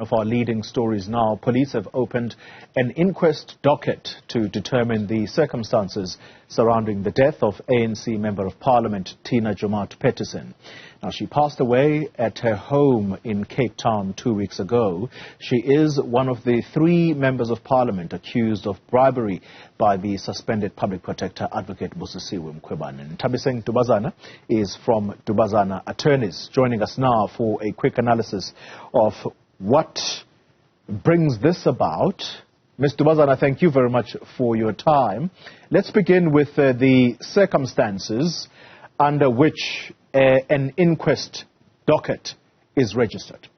Of our leading stories now, police have opened an inquest docket to determine the circumstances surrounding the death of ANC Member of Parliament Tina Joemat-Pettersson. Now, she passed away at her home in Cape Town 2 weeks ago. She is one of the 3 members of Parliament accused of bribery by the suspended Public Protector Advocate Nkwebane. Ntabiseng Dubazana is from Dubazana Attorneys, joining us now for a quick analysis of what brings this about. Ms. Dubazana, thank you very much for your time. Let's begin with the circumstances under which an inquest docket is registered.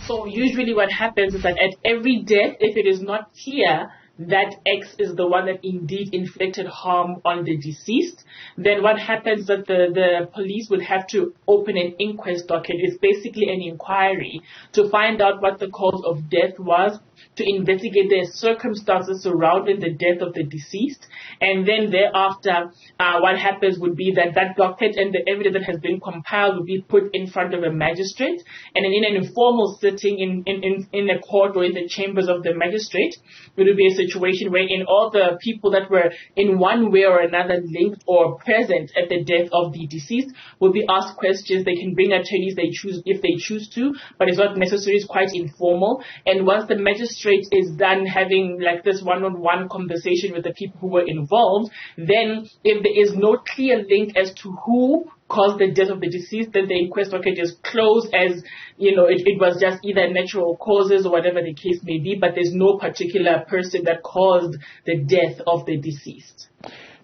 So usually what happens is that at every death, if it is not clear that X is the one that indeed inflicted harm on the deceased, then what happens is that the police will have to open an inquest docket. It's basically an inquiry to find out what the cause of death was, to investigate the circumstances surrounding the death of the deceased, and then thereafter what happens would be that that docket and the evidence that has been compiled will be put in front of a magistrate, and then in an informal sitting in a court or in the chambers of the magistrate, it will be a situation wherein all the people that were in one way or another linked or present at the death of the deceased will be asked questions. They can bring attorneys if they choose to, but it's not necessary. It's quite informal. And once the magistrate is done having like this one-on-one conversation with the people who were involved, then if there is no clear link as to who caused the death of the deceased, then the inquest docket is closed as, you know, it was just either natural causes or whatever the case may be, but there's no particular person that caused the death of the deceased.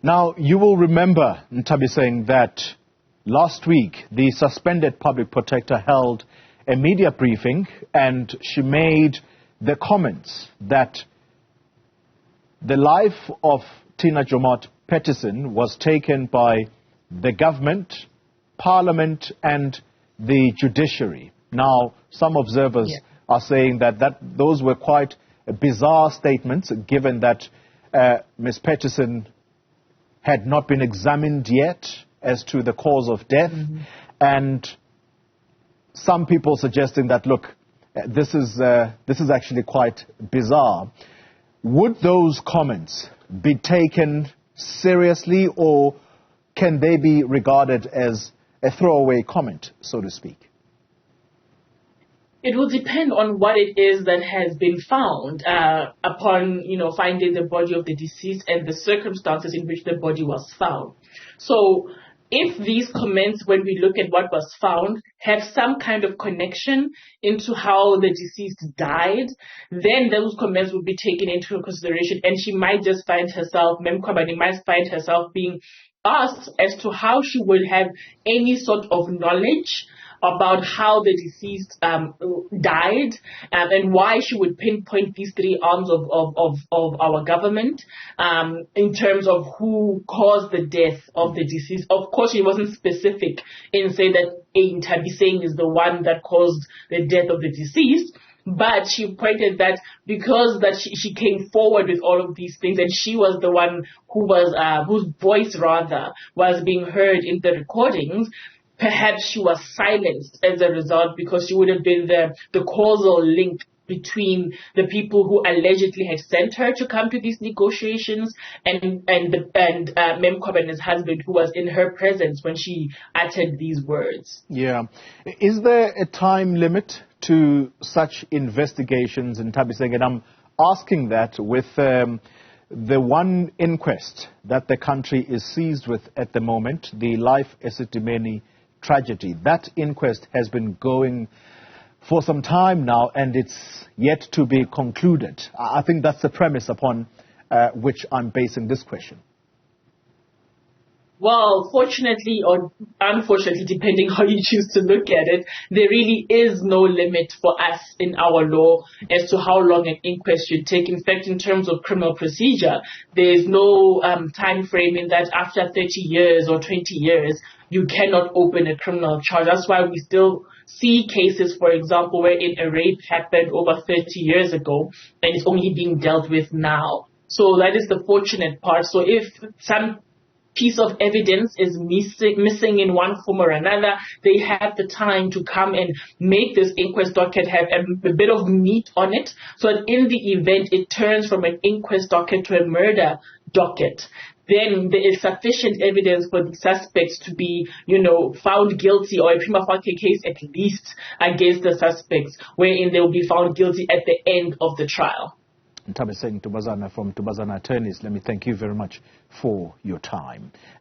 Now, you will remember, Ntabiseng, that last week the suspended public protector held a media briefing and she made the comments that the life of Tina Joemat-Pettersson was taken by the government, Parliament and the judiciary. Now, some observers are saying that those were quite bizarre statements, given that Ms. Pettersson had not been examined yet as to the cause of death. And some people suggesting that, look, this is actually quite bizarre. Would those comments be taken seriously, or can they be regarded as a throwaway comment, so to speak? It will depend on what it is that has been found upon, finding the body of the deceased and the circumstances in which the body was found. So if these comments, when we look at what was found, have some kind of connection into how the deceased died, then those comments will be taken into consideration, and she might just find herself, Nkwebane might find herself being asked as to how she will have any sort of knowledge about how the deceased died, and why she would pinpoint these 3 arms of our government in terms of who caused the death of the deceased. Of course, she wasn't specific in saying that Ntabiseng is the one that caused the death of the deceased, but she pointed that because that she came forward with all of these things, and she was the one who was whose voice rather was being heard in the recordings, perhaps she was silenced as a result, because she would have been the causal link between the people who allegedly had sent her to come to these negotiations and Nkwebane's husband, who was in her presence when she uttered these words. Yeah. Is there a time limit to such investigations in Ntabiseng? And I'm asking that with the one inquest that the country is seized with at the moment, the Life Esidimeni tragedy. That inquest has been going for some time now, and it's yet to be concluded. I think that's the premise upon which I'm basing this question. Well, fortunately or unfortunately, depending how you choose to look at it, there really is no limit for us in our law as to how long an inquest should take. In fact, in terms of criminal procedure, there is no time frame in that after 30 years or 20 years, you cannot open a criminal charge. That's why we still see cases, for example, wherein a rape happened over 30 years ago and it's only being dealt with now. So that is the fortunate part. So if some piece of evidence is missing in one form or another, they have the time to come and make this inquest docket have a bit of meat on it, so that in the event it turns from an inquest docket to a murder docket, then there is sufficient evidence for the suspects to be, found guilty, or a prima facie case at least against the suspects, wherein they will be found guilty at the end of the trial. Ntabiseng Dubazana from Dubazana Attorneys, let me thank you very much for your time.